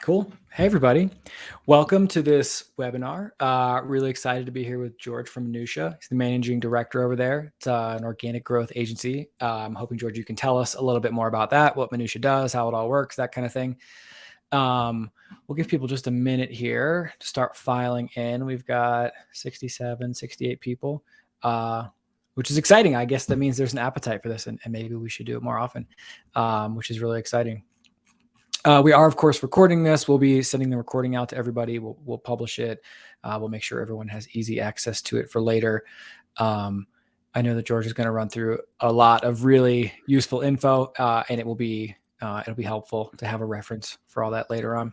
Cool. Hey, everybody. Welcome to this webinar. Really excited to be here with George from Minuttia. He's the managing director over there. It's an organic growth agency. I'm hoping, George, you can tell us a little bit more about that, what Minuttia does, how it all works, that kind of thing. We'll give people just a minute here to start filing in. We've got 67, 68 people, which is exciting. I guess that means there's an appetite for this, and maybe we should do it more often, which is really exciting. We are, of course, recording this. We'll be sending the recording out to everybody. We'll publish it. We'll make sure everyone has easy access to it for later. I know that George is going to run through a lot of really useful info, and it'll be helpful to have a reference for all that later on.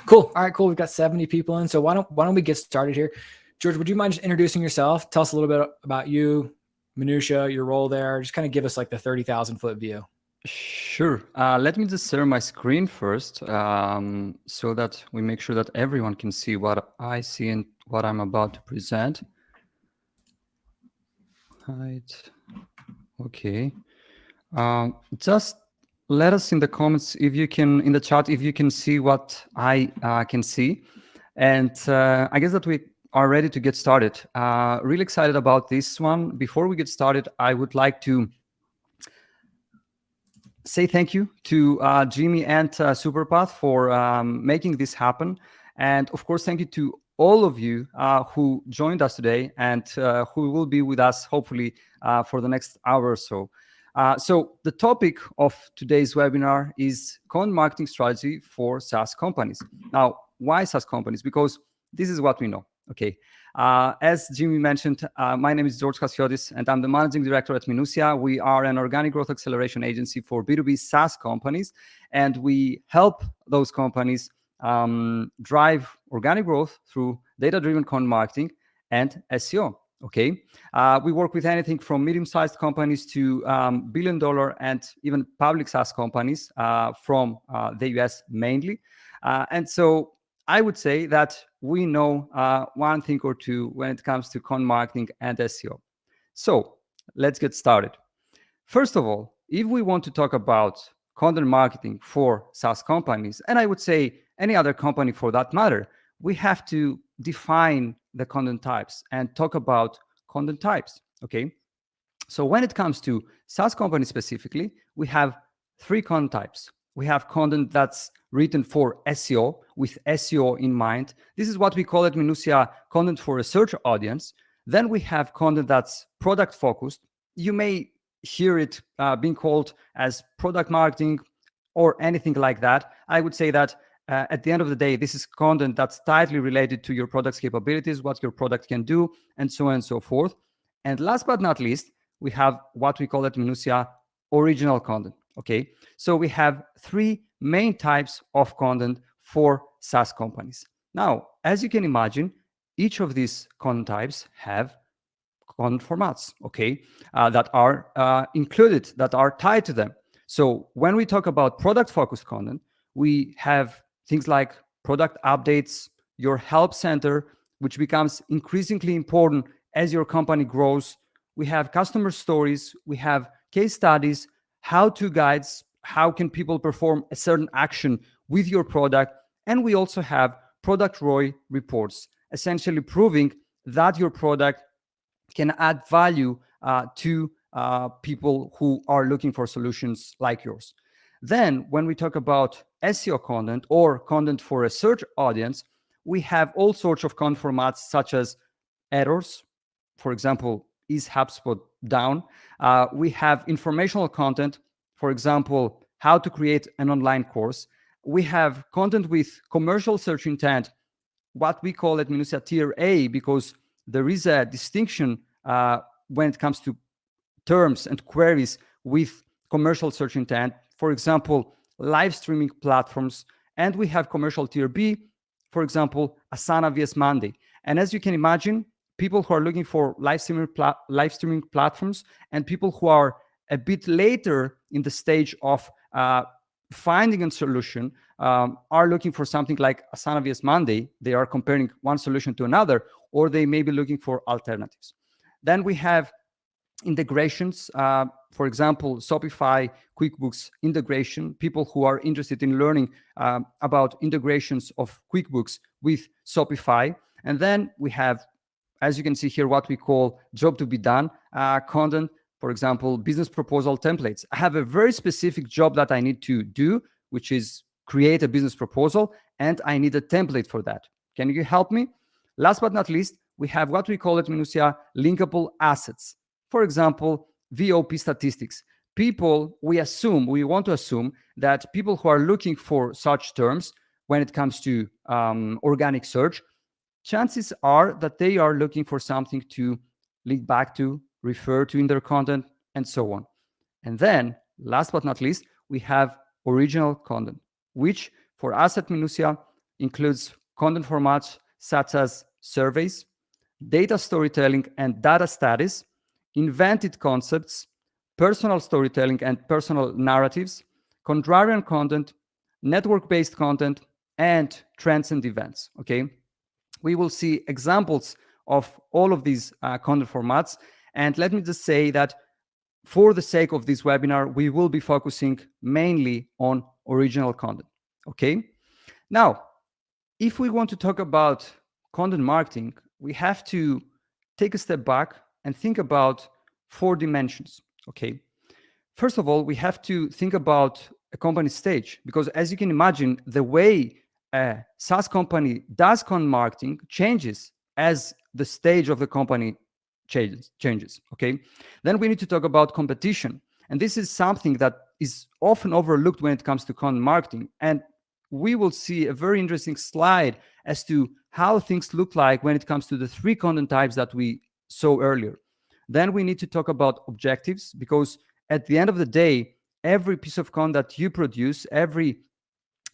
Cool. All right, cool. We've got 70 people in. So why don't we get started here? George, would you mind just introducing yourself? Tell us a little bit about you, Minuttia, your role there. Just kind of give us like the 30,000 foot view. Sure. Let me just share my screen first so that we make sure that everyone can see what I see and what I'm about to present. Right. Okay. Just let us in the comments if you can, in the chat, if you can see what I can see. And I guess that we are ready to get started. Really excited about this one. Before we get started, I would like to say thank you to Jimmy and Superpath for making this happen. And of course, thank you to all of you who joined us today and who will be with us, hopefully, for the next hour or so. So the topic of today's webinar is content marketing strategy for SaaS companies. Now, why SaaS companies? Because this is what we know, okay? As Jimmy mentioned, my name is George Kassiodis, and I'm the managing director at Minuttia. We are an organic growth acceleration agency for B2B SaaS companies, and we help those companies drive organic growth through data-driven content marketing and SEO. Okay, we work with anything from medium-sized companies to billion-dollar and even public SaaS companies from the US mainly, and so I would say that we know one thing or two when it comes to content marketing and SEO. So let's get started. First of all, if we want to talk about content marketing for SaaS companies, and I would say any other company for that matter, we have to define the content types and talk about content types, okay? So when it comes to SaaS companies specifically, we have three content types. We have content that's written for SEO, with SEO in mind. This is what we call at Minuttia content for a search audience. Then we have content that's product focused. You may hear it being called as product marketing or anything like that. I would say that at the end of the day, this is content that's tightly related to your product's capabilities, what your product can do, and so on and so forth. And last but not least, we have what we call at Minuttia original content. Okay, so we have three main types of content for SaaS companies. Now, as you can imagine, each of these content types have content formats, okay, that are included, that are tied to them. So when we talk about product-focused content, we have things like product updates, your help center, which becomes increasingly important as your company grows. We have customer stories, we have case studies, how-to guides, how can people perform a certain action with your product, and we also have product ROI reports, essentially proving that your product can add value to people who are looking for solutions like yours. Then when we talk about SEO content or content for a search audience, we have all sorts of content formats such as errors, for example, is HubSpot down? We have informational content, for example, how to create an online course. We have content with commercial search intent, what we call at Minuttia tier A, because there is a distinction when it comes to terms and queries with commercial search intent, for example, live streaming platforms. And we have commercial tier B, for example, Asana vs Monday. And as you can imagine, people who are looking for live streaming platforms and people who are a bit later in the stage of finding a solution are looking for something like Asana vs Monday. They are comparing one solution to another, or they may be looking for alternatives. Then we have integrations, for example, Shopify, QuickBooks integration, people who are interested in learning about integrations of QuickBooks with Shopify. And then we have, as you can see here, what we call job to be done content, for example, business proposal templates. I have a very specific job that I need to do, which is create a business proposal, and I need a template for that. Can you help me? Last but not least, we have what we call at Minuttia linkable assets. For example, VOP statistics. People, we want to assume that people who are looking for such terms when it comes to organic search, chances are that they are looking for something to link back to, refer to in their content, and so on. And then, last but not least, we have original content, which for us at Minuttia includes content formats such as surveys, data storytelling and data studies, invented concepts, personal storytelling and personal narratives, contrarian content, network-based content, and trends and events, okay? We will see examples of all of these content formats. And let me just say that for the sake of this webinar, we will be focusing mainly on original content, okay? Now, if we want to talk about content marketing, we have to take a step back and think about 4 dimensions, okay? First of all, we have to think about a company stage, because as you can imagine, the way a SaaS company does content marketing changes as the stage of the company changes, okay? Then we need to talk about competition. And this is something that is often overlooked when it comes to content marketing. And we will see a very interesting slide as to how things look like when it comes to the 3 content types that we saw earlier. Then we need to talk about objectives, because at the end of the day, every piece of content that you produce, every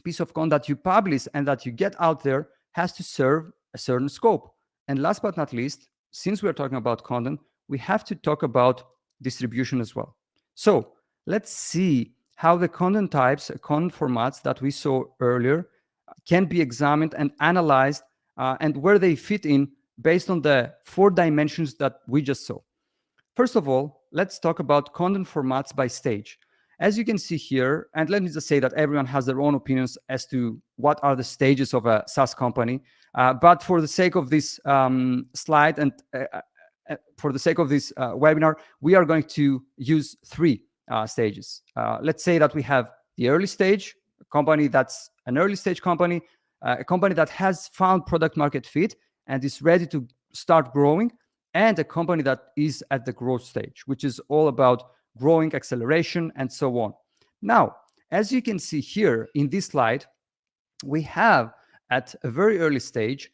piece of content that you publish and that you get out there has to serve a certain scope. And last but not least, since we're talking about content, we have to talk about distribution as well. So let's see how the content types, content formats that we saw earlier can be examined and analyzed and where they fit in based on the 4 dimensions that we just saw. First of all, let's talk about content formats by stage. As you can see here, and let me just say that everyone has their own opinions as to what are the stages of a SaaS company. But for the sake of this slide and for the sake of this webinar, we are going to use 3 stages. Let's say that we have the early stage, a company that's an early stage company, a company that has found product market fit and is ready to start growing, and a company that is at the growth stage, which is all about growing, acceleration, and so on. Now, as you can see here in this slide, we have at a very early stage,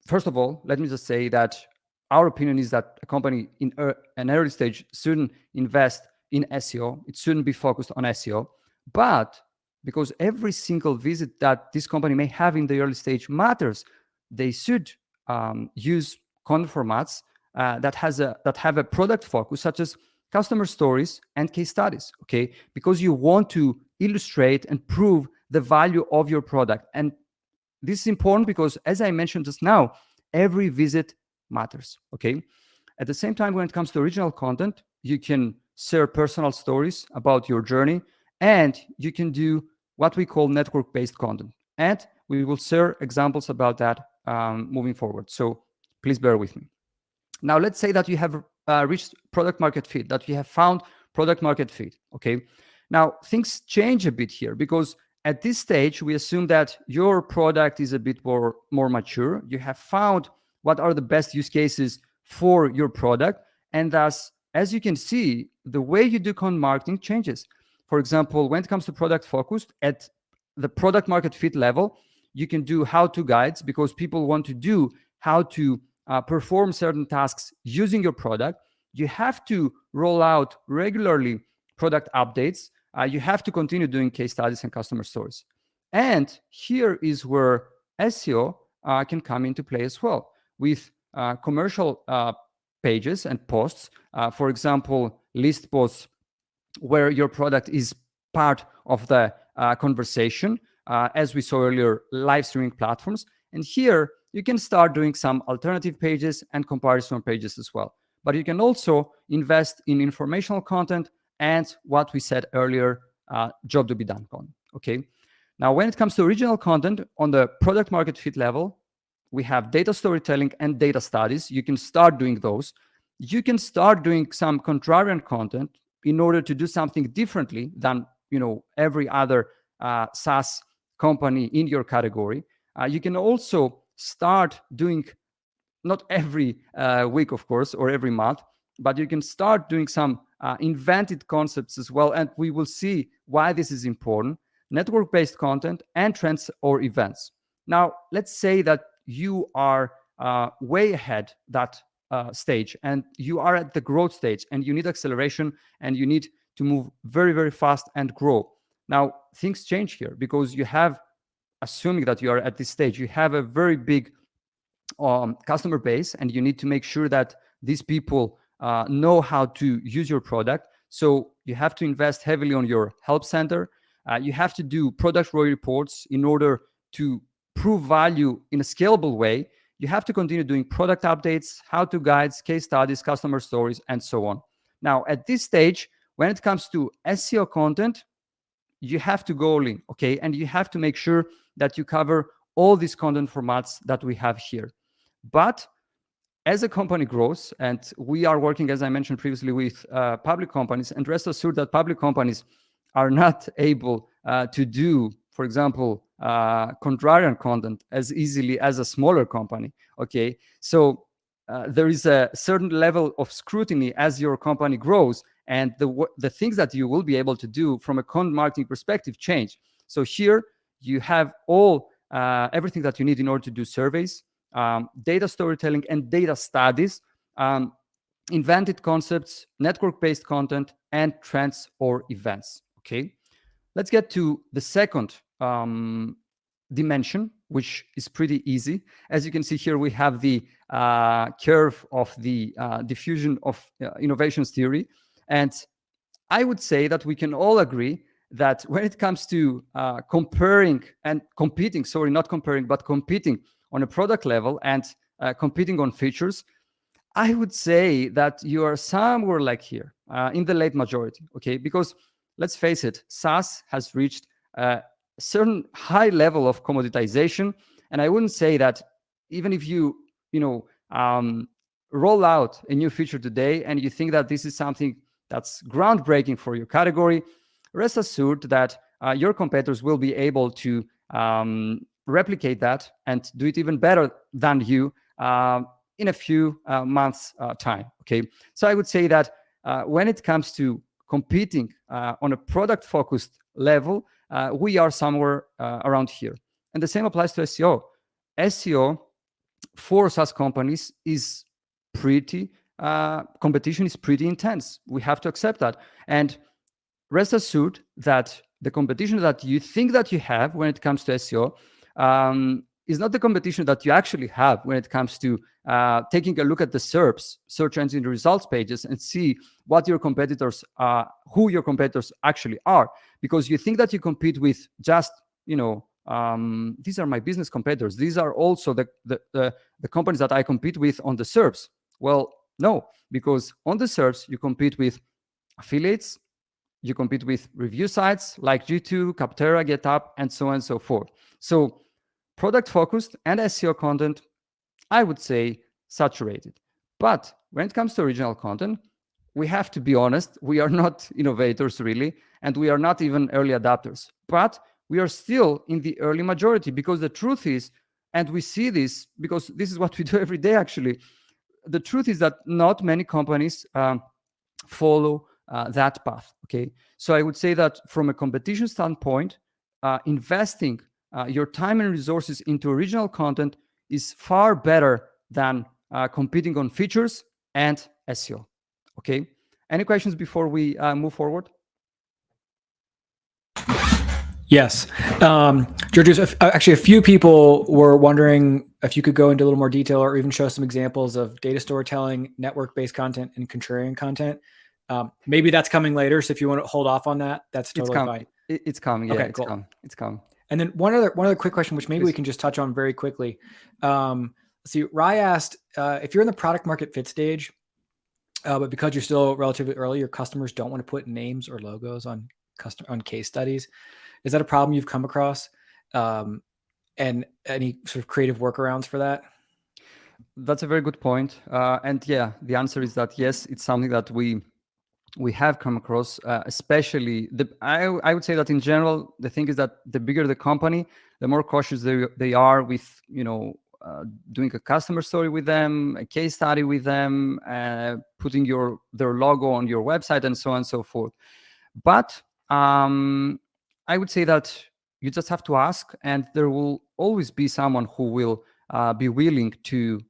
first of all, let me just say that our opinion is that a company in an early stage shouldn't invest in SEO. It shouldn't be focused on SEO. But because every single visit that this company may have in the early stage matters, they should use content formats that have a product focus, such as customer stories and case studies, okay? Because you want to illustrate and prove the value of your product. And this is important because, as I mentioned just now, every visit matters, okay? At the same time, when it comes to original content, you can share personal stories about your journey, and you can do what we call network-based content. And we will share examples about that moving forward. So please bear with me. Now, let's say that you have reached product market fit, that you have found product market fit, okay? Now, things change a bit here, because at this stage, we assume that your product is a bit more mature. You have found what are the best use cases for your product. And thus, as you can see, the way you do content marketing changes. For example, when it comes to product focused, at the product market fit level, you can do how-to guides, because people want to do how to perform certain tasks using your product. You have to roll out regularly product updates. You have to continue doing case studies and customer stories. And here is where SEO can come into play as well, with commercial pages and posts. For example, list posts where your product is part of the conversation, as we saw earlier, live streaming platforms. And here you can start doing some alternative pages and comparison pages as well. but you can also invest in informational content and what we said earlier, job to be done content. Okay. Now, when it comes to original content on the product market fit level, we have data storytelling and data studies. You can start doing those. You can start doing some contrarian content in order to do something differently than every other SaaS company in your category. You can also start doing, not every week, of course, or every month, but you can start doing some invented concepts as well. And we will see why this is important. Network-based content and trends or events. Now, let's say that you are way ahead that stage, and you are at the growth stage, and you need acceleration, and you need to move very, very fast and grow. Now, things change here because you have, assuming that you are at this stage, you have a very big customer base, and you need to make sure that these people know how to use your product. So you have to invest heavily on your help center. You have to do product ROI reports in order to prove value in a scalable way. You have to continue doing product updates, how-to guides, case studies, customer stories, and so on. Now, at this stage, when it comes to SEO content, you have to go all in, okay? And you have to make sure that you cover all these content formats that we have here. But as a company grows, and we are working, as I mentioned previously, with public companies, and rest assured that public companies are not able to do, for example, contrarian content as easily as a smaller company, okay? So there is a certain level of scrutiny as your company grows, and the things that you will be able to do from a content marketing perspective change. So here you have everything that you need in order to do surveys, data storytelling and data studies, invented concepts, network-based content, and trends or events. Okay, let's get to the second dimension, which is pretty easy. As you can see here, we have the curve of the diffusion of innovations theory. And I would say that we can all agree that when it comes to comparing and competing, sorry, not comparing, but competing on a product level and competing on features, I would say that you are somewhere like here in the late majority, okay? Because let's face it, SaaS has reached a certain high level of commoditization. And I wouldn't say that even if you roll out a new feature today and you think that this is something that's groundbreaking for your category, rest assured that your competitors will be able to replicate that and do it even better than you in a few months' time, okay? So I would say that when it comes to competing on a product-focused level, we are somewhere around here. And the same applies to SEO. SEO for SaaS companies is pretty, competition is pretty intense. We have to accept that. And rest assured that the competition that you think that you have when it comes to SEO is not the competition that you actually have when it comes to taking a look at the SERPs, search engine results pages, and see what your competitors are, who your competitors actually are. Because you think that you compete with just, these are my business competitors. These are also the companies that I compete with on the SERPs. Well, no, because on the SERPs, you compete with affiliates, you compete with review sites like G2, Capterra, GitHub, and so on and so forth. So product-focused and SEO content, I would say saturated. But when it comes to original content, we have to be honest, we are not innovators really, and we are not even early adopters. But we are still in the early majority, because the truth is, and we see this because this is what we do every day actually, the truth is that not many companies follow that path, okay? So I would say that from a competition standpoint, investing your time and resources into original content is far better than competing on features and SEO, okay? Any questions before we move forward? Yes. Georgios, actually, a few people were wondering if you could go into a little more detail or even show some examples of data storytelling, network-based content, and contrarian content. Maybe that's coming later, so if you want to hold off on that, that's totally fine. It's coming, yeah, okay, cool. It's coming. And then one other quick question, which maybe we can just touch on very quickly. Let's see, Rai asked, if you're in the product market fit stage, But because you're still relatively early, your customers don't want to put names or logos on case studies. Is that a problem you've come across? And any sort of creative workarounds for that? That's a very good point. And yeah, the answer is that yes, it's something that we have come across, especially I would say that in general, the thing is that the bigger the company, the more cautious they are with, doing a customer story with them, a case study with them, putting their logo on your website, and so on and so forth. But I would say that you just have to ask, and there will always be someone who will be willing to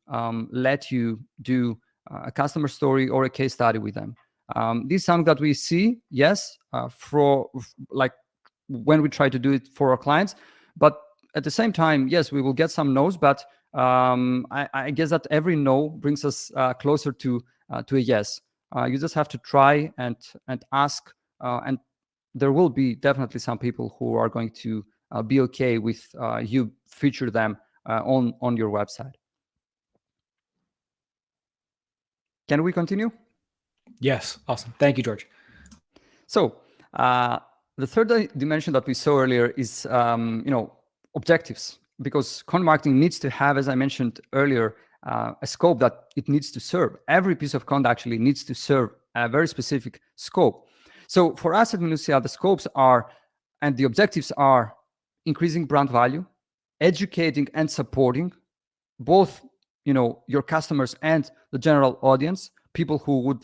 let you do a customer story or a case study with them. This is something that we see, yes, for like when we try to do it for our clients. But at the same time, yes, we will get some no's, but I guess that every no brings us closer to a yes. You just have to try and ask, and there will be definitely some people who are going to be okay with you feature them on your website. Can we continue? Yes, awesome. Thank you, George. So the third dimension that we saw earlier is objectives, because content marketing needs to have, as I mentioned earlier, a scope that it needs to serve. Every piece of content actually needs to serve a very specific scope. So for us at Minuttia, the scopes are, and the objectives are, increasing brand value, educating and supporting both your customers and the general audience, people who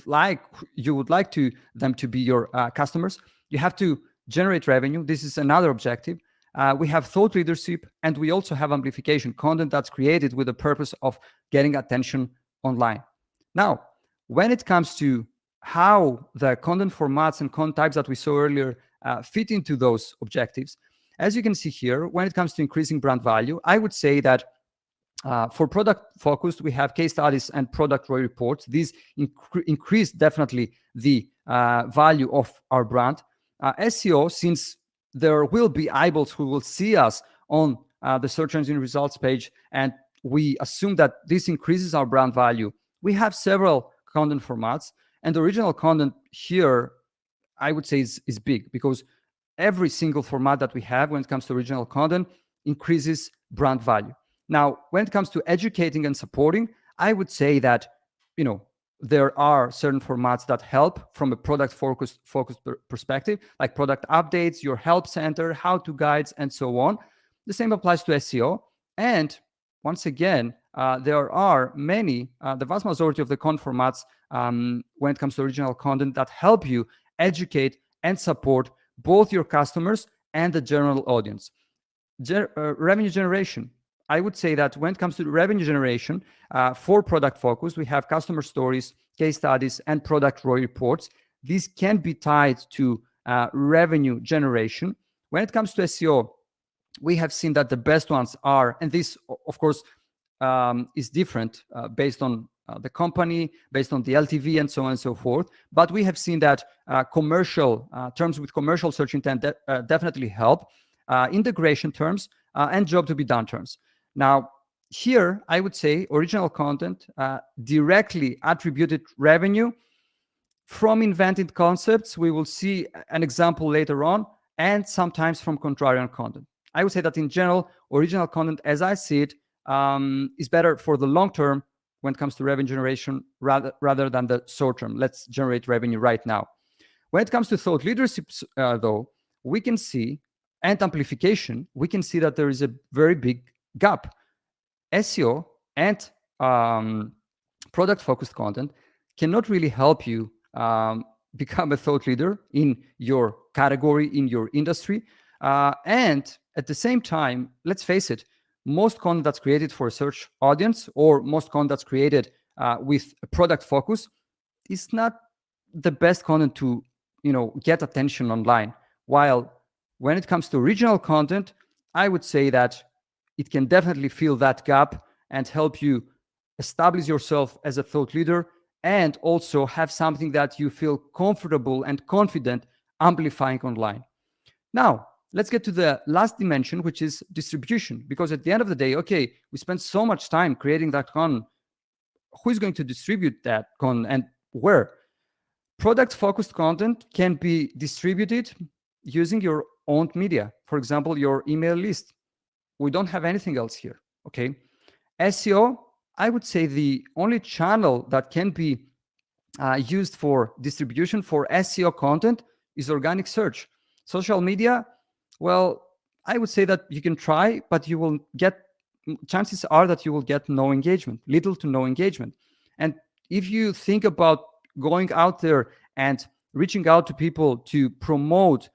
you would like them to be your customers. You have to generate revenue. This is another objective. We have thought leadership, and we also have amplification, content that's created with the purpose of getting attention online. Now, when it comes to how the content formats and content types that we saw earlier fit into those objectives, as you can see here, when it comes to increasing brand value, I would say that for product focused, we have case studies and product ROI reports. These increase definitely the value of our brand. SEO, since there will be eyeballs who will see us on the search engine results page, and we assume that this increases our brand value. We have several content formats, and the original content here, I would say, is big, because every single format that we have when it comes to original content increases brand value. Now, when it comes to educating and supporting, I would say that, there are certain formats that help from a product focused perspective, like product updates, your help center, how-to guides, and so on. The same applies to SEO. And once again, there are many, the vast majority of the content formats, when it comes to original content, that help you educate and support both your customers and the general audience. Revenue generation. I would say that when it comes to revenue generation, for product focus, we have customer stories, case studies, and product ROI reports. These can be tied to revenue generation. When it comes to SEO, we have seen that the best ones are, and this, of course, is different based on the company, based on the LTV, and so on and so forth. But we have seen that commercial terms with commercial search intent definitely help. Integration terms and job to be done terms. Now, here, I would say original content directly attributed revenue from invented concepts. We will see an example later on, and sometimes from contrarian content. I would say that in general, original content, as I see it, is better for the long term when it comes to revenue generation rather than the short term. Let's generate revenue right now. When it comes to thought leadership, though, we can see, and amplification, we can see that there is a very big gap. SEO and product-focused content cannot really help you become a thought leader in your category, in your industry. And at the same time, let's face it, most content that's created for a search audience, or most content that's created with a product focus, is not the best content to get attention online. While when it comes to original content, I would say that it can definitely fill that gap and help you establish yourself as a thought leader, and also have something that you feel comfortable and confident amplifying online. Now, let's get to the last dimension, which is distribution. Because at the end of the day, okay, we spend so much time creating that content. Who is going to distribute that content? And where product-focused content can be distributed using your own media. For example, your email list. We don't have anything else here, okay? SEO, I would say the only channel that can be used for distribution for SEO content is organic search. Social media, well, I would say that you can try, but you will get, chances are that you will get no engagement, little to no engagement. And if you think about going out there and reaching out to people to promote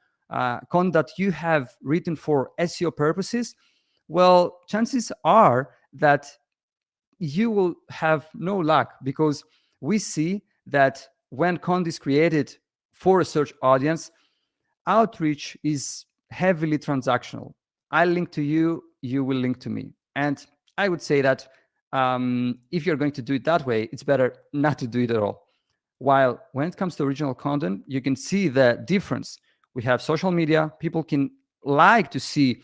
content that you have written for SEO purposes, well, chances are that you will have no luck, because we see that when content is created for a search audience, outreach is heavily transactional. I link to you, you will link to me. And I would say that if you're going to do it that way, it's better not to do it at all. While when it comes to original content, you can see the difference. We have social media. People can like to see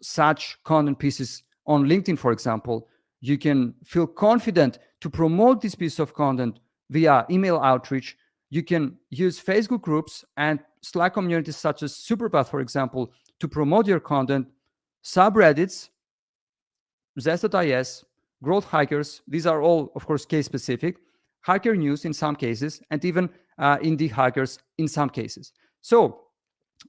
such content pieces on LinkedIn, for example. You can feel confident to promote this piece of content via email outreach. You can use Facebook groups and Slack communities such as Superpath, for example, to promote your content. Subreddits, Zest.is, Growth Hackers, these are all, of course, case specific. Hacker News in some cases, and even Indie Hackers in some cases. So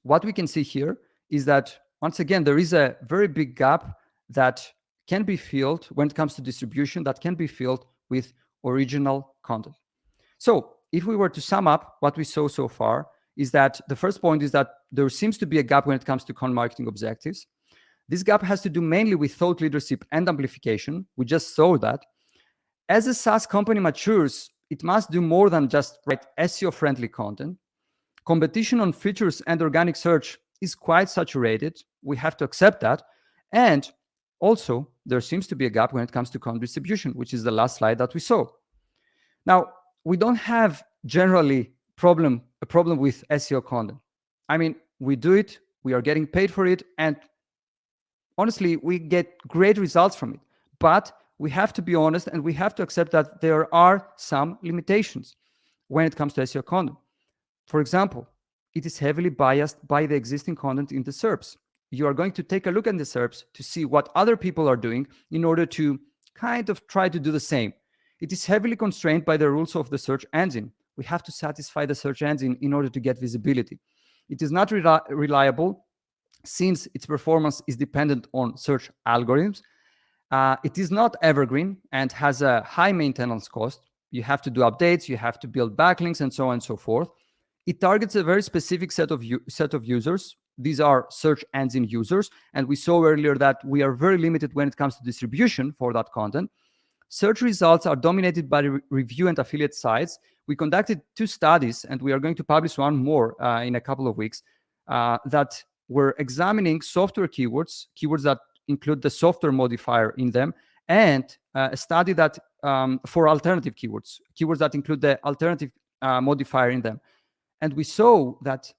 what we can see here is that, once again, there is a very big gap that can be filled when it comes to distribution, that can be filled with original content. So if we were to sum up what we saw so far, is that the first point is that there seems to be a gap when it comes to content marketing objectives. This gap has to do mainly with thought leadership and amplification. We just saw that. As a SaaS company matures, it must do more than just write SEO-friendly content. Competition on features and organic search is quite saturated. We have to accept that. And also, there seems to be a gap when it comes to content distribution, which is the last slide that we saw. Now, we don't have generally a problem with SEO content. I mean, we do it, we are getting paid for it, and honestly, we get great results from it. But we have to be honest, and we have to accept that there are some limitations when it comes to SEO content. For example, it is heavily biased by the existing content in the SERPs. You are going to take a look at the SERPs to see what other people are doing in order to kind of try to do the same. It is heavily constrained by the rules of the search engine. We have to satisfy the search engine in order to get visibility. It is not reliable, since its performance is dependent on search algorithms. It is not evergreen and has a high maintenance cost. You have to do updates, you have to build backlinks, and so on and so forth. It targets a very specific set of users. These are search engine users. And we saw earlier that we are very limited when it comes to distribution for that content. Search results are dominated by review and affiliate sites. We conducted 2 studies, and we are going to publish one more in a couple of weeks, that were examining software keywords that include the software modifier in them, and a study that for alternative keywords that include the alternative modifier in them. And we saw that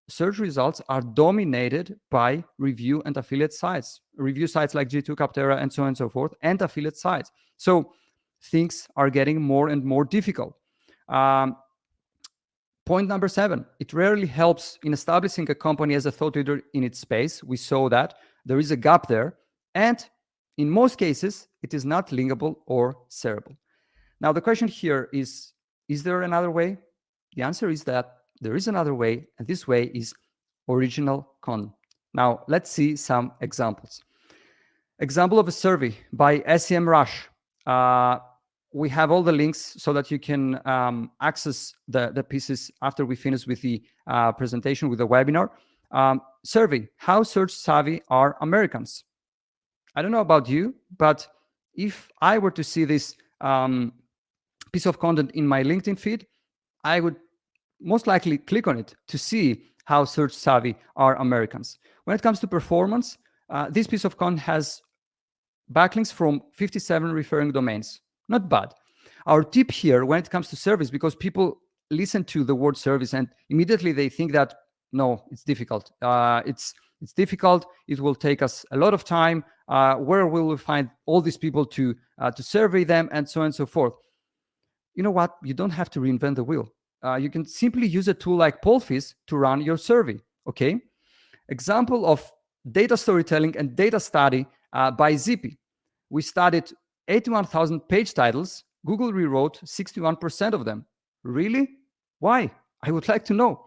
search results are dominated by review and affiliate sites, review sites like G2, Capterra, and so on and so forth, and affiliate sites. So things are getting more and more difficult. Point number 7, it rarely helps in establishing a company as a thought leader in its space. We saw that there is a gap there. And in most cases, it is not linkable or shareable. Now, the question here is there another way? The answer is that there is another way, and this way is original content. Now, let's see some examples. Example of a survey by SEMrush. We have all the links so that you can access the pieces after we finish with the presentation, with the webinar. Survey, how search savvy are Americans? I don't know about you, but if I were to see this piece of content in my LinkedIn feed, I would most likely click on it to see how search savvy are Americans. When it comes to performance, this piece of content has backlinks from 57 referring domains. Not bad. Our tip here when it comes to service, because people listen to the word service and immediately they think that, no, it's difficult. It's difficult. It will take us a lot of time. Where will we find all these people to survey them, and so on and so forth? you know what? You don't have to reinvent the wheel. You can simply use a tool like Polfis to run your survey. Okay. Example of data storytelling and data study by Zippy. We studied 81,000 page titles. Google rewrote 61% of them. Really? Why? I would like to know.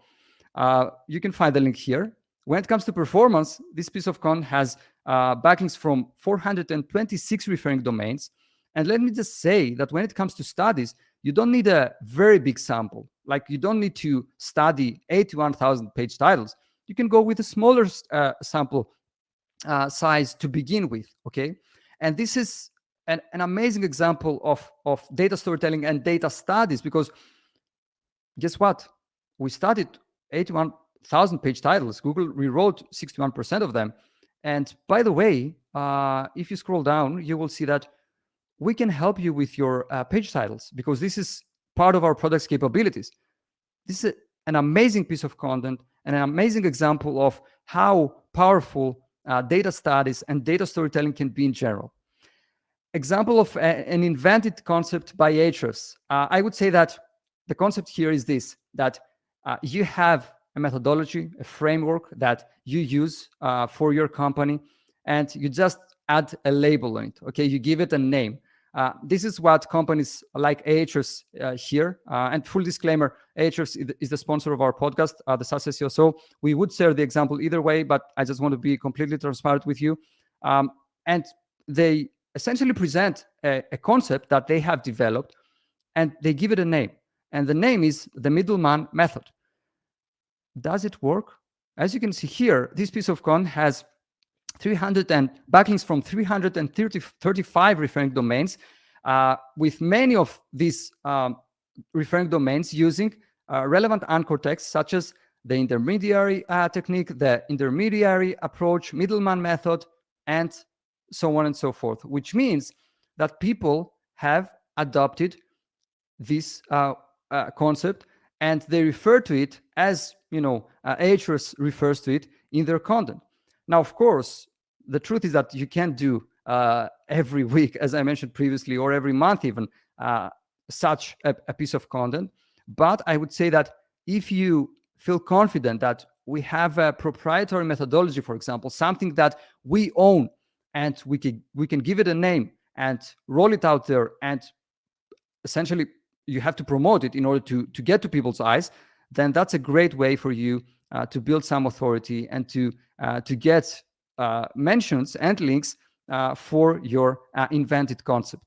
You can find the link here. When it comes to performance, this piece of content has backlinks from 426 referring domains. And let me just say that when it comes to studies, you don't need a very big sample. Like you don't need to study 81,000 page titles. You can go with a smaller sample size to begin with, okay? And this is an amazing example of data storytelling and data studies, because guess what? We studied 81,000 page titles. Google rewrote 61% of them. And by the way, if you scroll down, you will see that we can help you with your page titles, because this is part of our product's capabilities. This is an amazing piece of content and an amazing example of how powerful data studies and data storytelling can be in general. Example of an invented concept by Ahrefs. I would say that the concept here is this, that you have a methodology, a framework that you use for your company, and you just add a label on it, okay? You give it a name. This is what companies like Ahrefs here, and full disclaimer, Ahrefs is the sponsor of our podcast, the SaaS SEO. So we would share the example either way, but I just want to be completely transparent with you. And they essentially present a concept that they have developed, and they give it a name. And the name is the middleman method. Does it work? As you can see here, this piece of content has 300 and backlinks from 335 referring domains, with many of these referring domains using relevant anchor text, such as the intermediary technique, the intermediary approach, middleman method, and so on and so forth, which means that people have adopted this concept, and they refer to it as, Ahrefs refers to it in their content. Now, of course, the truth is that you can't do every week, as I mentioned previously, or every month even, such a piece of content. But I would say that if you feel confident that we have a proprietary methodology, for example, something that we own, and we can give it a name and roll it out there, and essentially you have to promote it in order to get to people's eyes, then that's a great way for you to build some authority and to get mentions and links for your invented concept.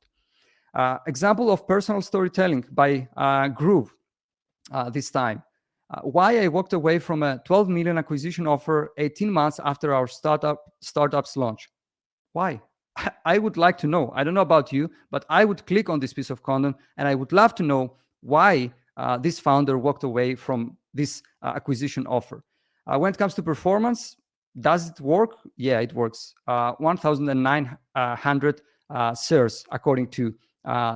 Example of personal storytelling by Groove this time. Why I walked away from a 12 million acquisition offer 18 months after our startup's launch. Why? I would like to know. I don't know about you, but I would click on this piece of content, and I would love to know why this founder walked away from this acquisition offer. When it comes to performance, does it work? Yeah, it works. 1,900 shares according to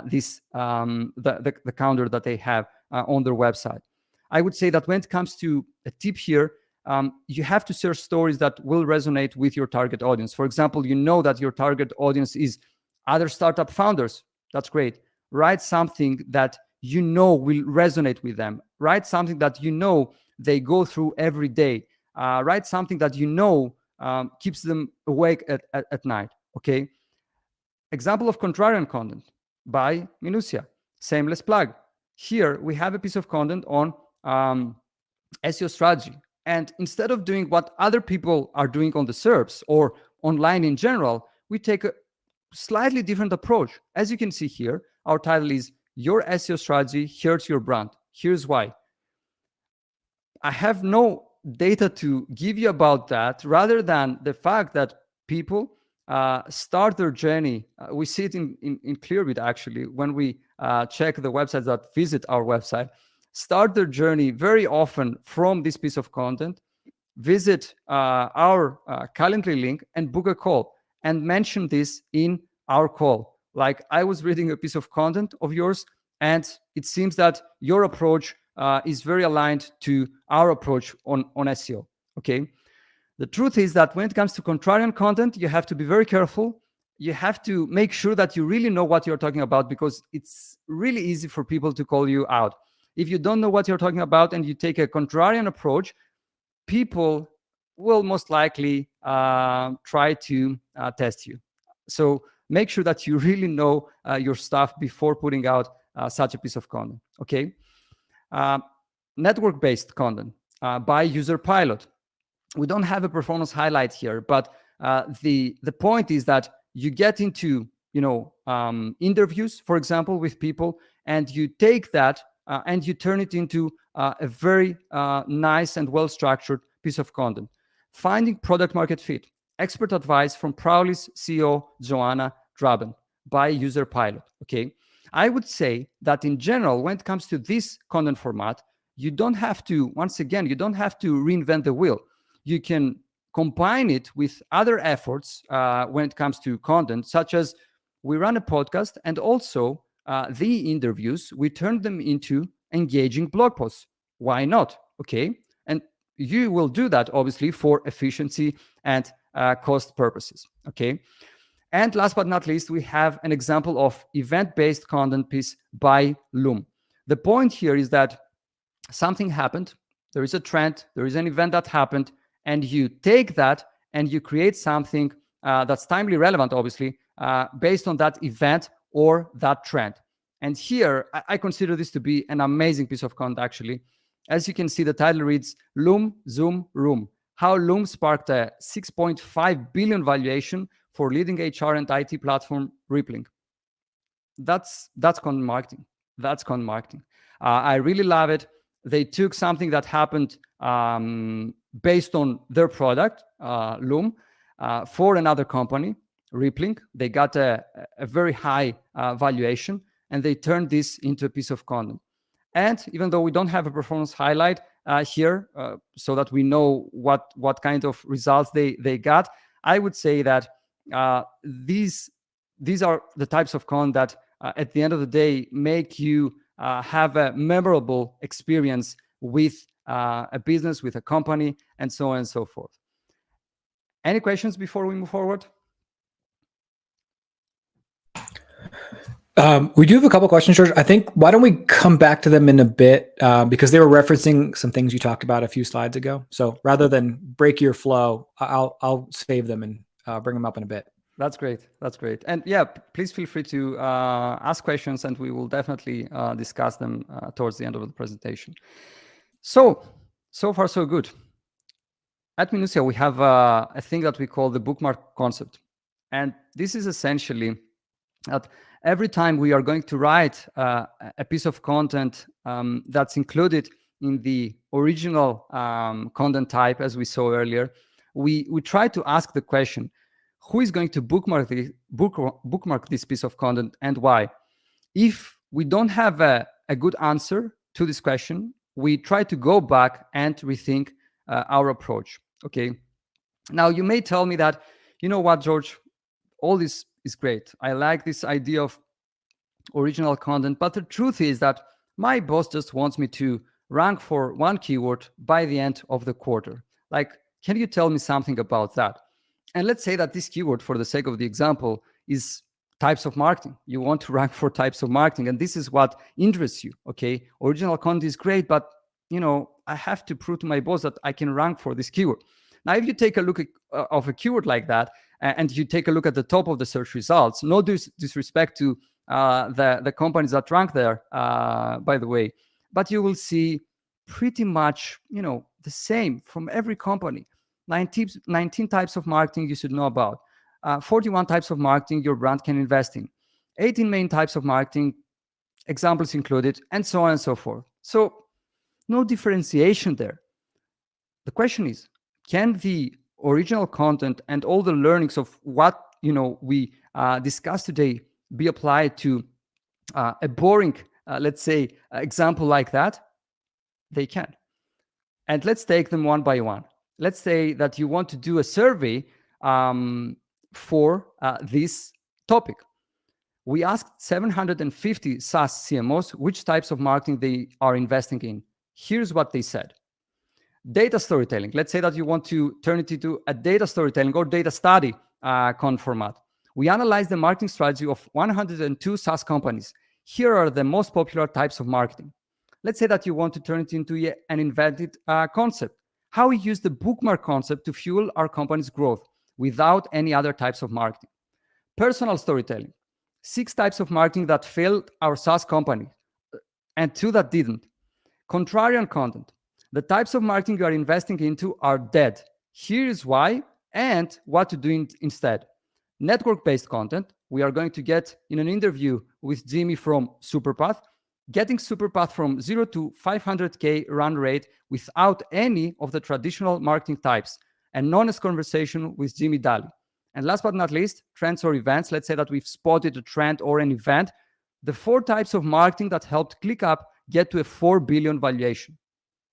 this the counter that they have on their website. I would say that when it comes to a tip here, you have to share stories that will resonate with your target audience. For example, you know that your target audience is other startup founders. That's great. Write something that you know will resonate with them. Write something that you know they go through every day. Write something that you know keeps them awake at night, okay? Example of contrarian content by Minuttia. Shameless plug. Here we have a piece of content on SEO strategy. And instead of doing what other people are doing on the SERPs or online in general, we take a slightly different approach. As you can see here, our title is Your SEO Strategy Hurts Your Brand. Here's why. I have no data to give you about that, rather than the fact that people start their journey. We see it in Clearbit, actually, when we check the websites that visit our website. Start their journey very often from this piece of content, visit our Calendly link and book a call, and mention this in our call. Like, I was reading a piece of content of yours, and it seems that your approach is very aligned to our approach on SEO, okay? The truth is that when it comes to contrarian content, you have to be very careful. you have to make sure that you really know what you're talking about, because it's really easy for people to call you out. If you don't know what you're talking about and you take a contrarian approach, people will most likely try to test you. So make sure that you really know your stuff before putting out such a piece of content. Okay. Uh, Network-based content by user pilot. We don't have a performance highlight here, but the point is that you get into interviews, for example, with people, and you take that and you turn it into a very nice and well-structured piece of content. Finding product market fit. Expert advice from Prowly's CEO Joanna Draben by user pilot. Okay, I would say that in general, when it comes to this content format, you don't have to, once again, you don't have to reinvent the wheel. You can combine it with other efforts when it comes to content, such as we run a podcast, and also the interviews, we turn them into engaging blog posts. Why not? Okay. And you will do that, obviously, for efficiency and cost purposes. Okay. And last but not least, we have an example of event-based content piece by Loom. The point here is that something happened, there is a trend, there is an event that happened, and you take that and you create something that's timely relevant, obviously, based on that event or that trend. And here, I consider this to be an amazing piece of content, actually. As you can see, the title reads Loom, Zoom, Room. How Loom sparked a 6.5 billion valuation for leading HR and IT platform Rippling. That's content marketing. That's content marketing. I really love it. They took something that happened based on their product, Loom, for another company, Rippling. They got a very high valuation, and they turned this into a piece of content. And even though we don't have a performance highlight here, so that we know what kind of results they got, I would say that these are the types of content that at the end of the day make you have a memorable experience with a business, with a company, and so on and so forth. Any questions before we move forward? We do have a couple questions, George. I think, why don't we come back to them in a bit, because they were referencing some things you talked about a few slides ago. So rather than break your flow, I'll save them and bring them up in a bit. That's great. That's great. And yeah, please feel free to ask questions, and we will definitely discuss them towards the end of the presentation. So far, so good. At Minuttia, we have a thing that we call the bookmark concept. And this is essentially that every time we are going to write a piece of content that's included in the original content type, as we saw earlier, we try to ask the question, who is going to bookmark this piece of content, and why? If we don't have a good answer to this question, we try to go back and rethink our approach. Okay. Now, you may tell me that, you know what, George, all this is great. I like this idea of original content, but the truth is that my boss just wants me to rank for one keyword by the end of the quarter. Like, can you tell me something about that? And let's say that this keyword, for the sake of the example, is types of marketing. You want to rank for types of marketing, and this is what interests you. Okay, original content is great, but I have to prove to my boss that I can rank for this keyword. Now, if you take a look at of a keyword like that, and you take a look at the top of the search results, no disrespect to the companies that rank there, by the way, but you will see pretty much the same from every company. 19 types of marketing you should know about. 41 types of marketing your brand can invest in. 18 main types of marketing, examples included, and so on and so forth. So no differentiation there. The question is, can the original content and all the learnings of what we discussed today be applied to a boring, let's say, example like that? They can. And let's take them one by one. Let's say that you want to do a survey for this topic. We asked 750 SaaS CMOs which types of marketing they are investing in. Here's what they said. Data storytelling. Let's say that you want to turn it into a data storytelling or data study content format. We analyzed the marketing strategy of 102 SaaS companies. Here are the most popular types of marketing. Let's say that you want to turn it into an invented concept. How we use the bookmark concept to fuel our company's growth without any other types of marketing. Personal storytelling. 6 types of marketing that failed our SaaS company and 2 that didn't. Contrarian content. The types of marketing you are investing into are dead. Here is why and what to do instead. Network-based content. We are going to get in an interview with Jimmy from Superpath, getting Superpath from 0 to 500K run rate without any of the traditional marketing types, an honest conversation with Jimmy Daly. And last but not least, trends or events. Let's say that we've spotted a trend or an event. The 4 types of marketing that helped ClickUp get to a 4 billion valuation.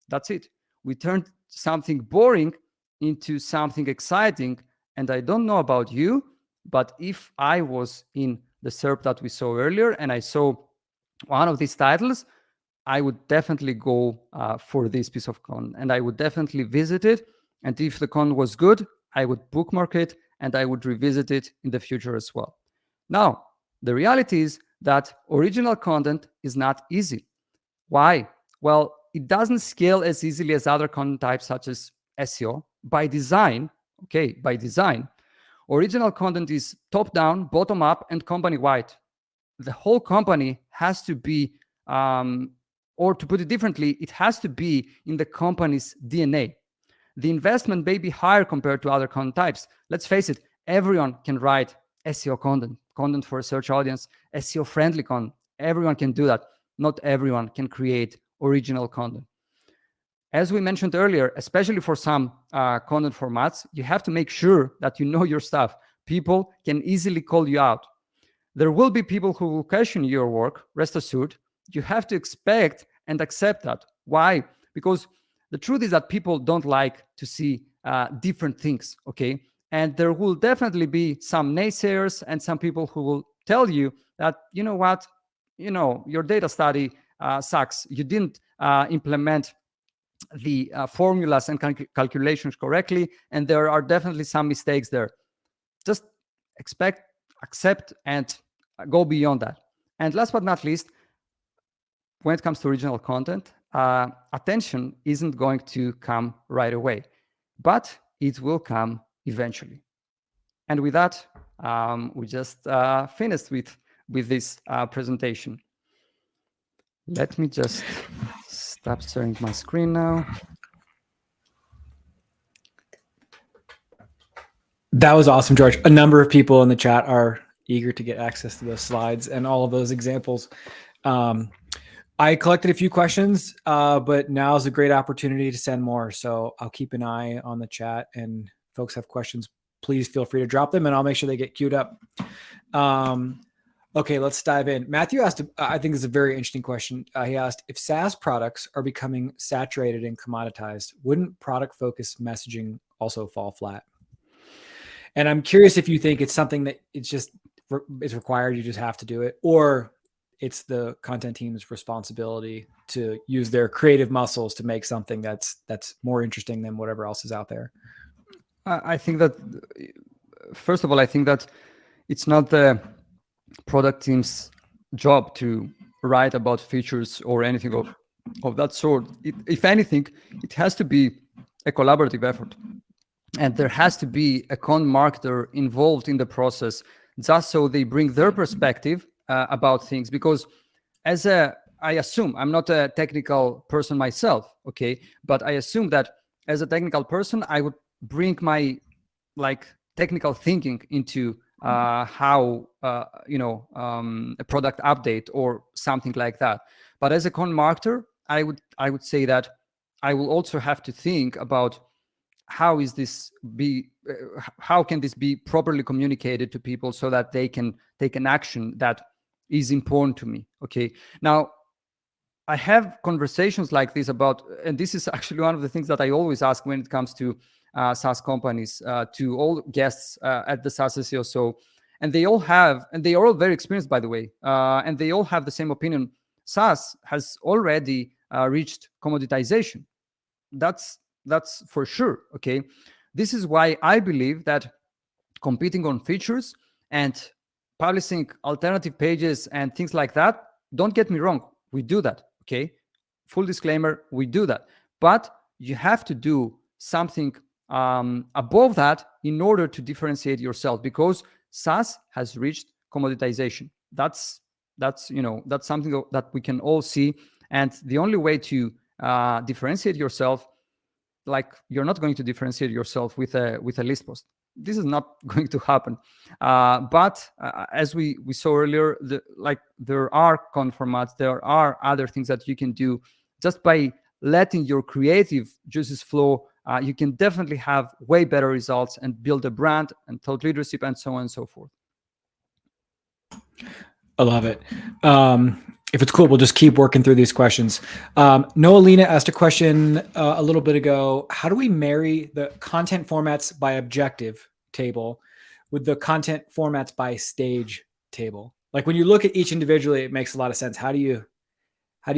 That's it. We turned something boring into something exciting. And I don't know about you, but if I was in the SERP that we saw earlier and I saw one of these titles, I would definitely go for this piece of content and I would definitely visit it. And if the content was good, I would bookmark it and I would revisit it in the future as well. Now, the reality is that original content is not easy. Why? Well, it doesn't scale as easily as other content types such as SEO. By design, original content is top-down, bottom-up, and company-wide. The whole company has to be, or to put it differently, it has to be in the company's DNA. The investment may be higher compared to other content types. Let's face it, everyone can write SEO content for a search audience, SEO-friendly content. Everyone can do that. Not everyone can create original content. As we mentioned earlier, especially for some content formats, you have to make sure that you know your stuff. People can easily call you out. There will be people who will question your work, rest assured. You have to expect and accept that. Why? Because the truth is that people don't like to see different things, okay? And there will definitely be some naysayers and some people who will tell you that, you know what, your data study sucks. You didn't implement the formulas and calculations correctly, and there are definitely some mistakes there. Just expect, accept, and go beyond that. And last but not least, when it comes to original content, attention isn't going to come right away, but it will come eventually. And with that, we just finished with this presentation. Let me just stop sharing my screen now. That was awesome, George. A number of people in the chat are eager to get access to those slides and all of those examples. I collected a few questions, but now is a great opportunity to send more. So I'll keep an eye on the chat, and folks have questions, please feel free to drop them and I'll make sure they get queued up. Okay, let's dive in. Matthew asked, I think this is a very interesting question. He asked, if SaaS products are becoming saturated and commoditized, wouldn't product-focused messaging also fall flat? And I'm curious if you think it's something that it's required, you just have to do it, or it's the content team's responsibility to use their creative muscles to make something that's more interesting than whatever else is out there. I think that, first of all, I think that it's not the product team's job to write about features or anything of that sort. If anything, it has to be a collaborative effort. And there has to be a content marketer involved in the process, just so they bring their perspective about things. Because I assume, I'm not a technical person myself, okay? But I assume that as a technical person, I would bring my technical thinking into how a product update or something like that. But as a content marketer, I would say that I will also have to think about how can this be properly communicated to people so that they can take an action that is important to me. Okay. Now, I have conversations like this about, and this is actually one of the things that I always ask when it comes to SaaS companies, to all guests at the SaaS SEO. So, and they are all very experienced, by the way, and they all have the same opinion. SaaS has already reached commoditization. That's for sure. Okay. This is why I believe that competing on features and publishing alternative pages and things like that. Don't get me wrong, we do that, okay? Full disclaimer, we do that. But you have to do something above that in order to differentiate yourself, because SaaS has reached commoditization. That's that's something that we can all see, and the only way to differentiate yourself, like, you're not going to differentiate yourself with a list post. This is not going to happen. But as we saw earlier, there are content formats, there are other things that you can do just by letting your creative juices flow. You can definitely have way better results and build a brand and thought leadership and so on and so forth. I love it. If it's cool, we'll just keep working through these questions. Noelina asked a question a little bit ago. How do we marry the content formats by objective table with the content formats by stage table? Like when you look at each individually, it makes a lot of sense. How do you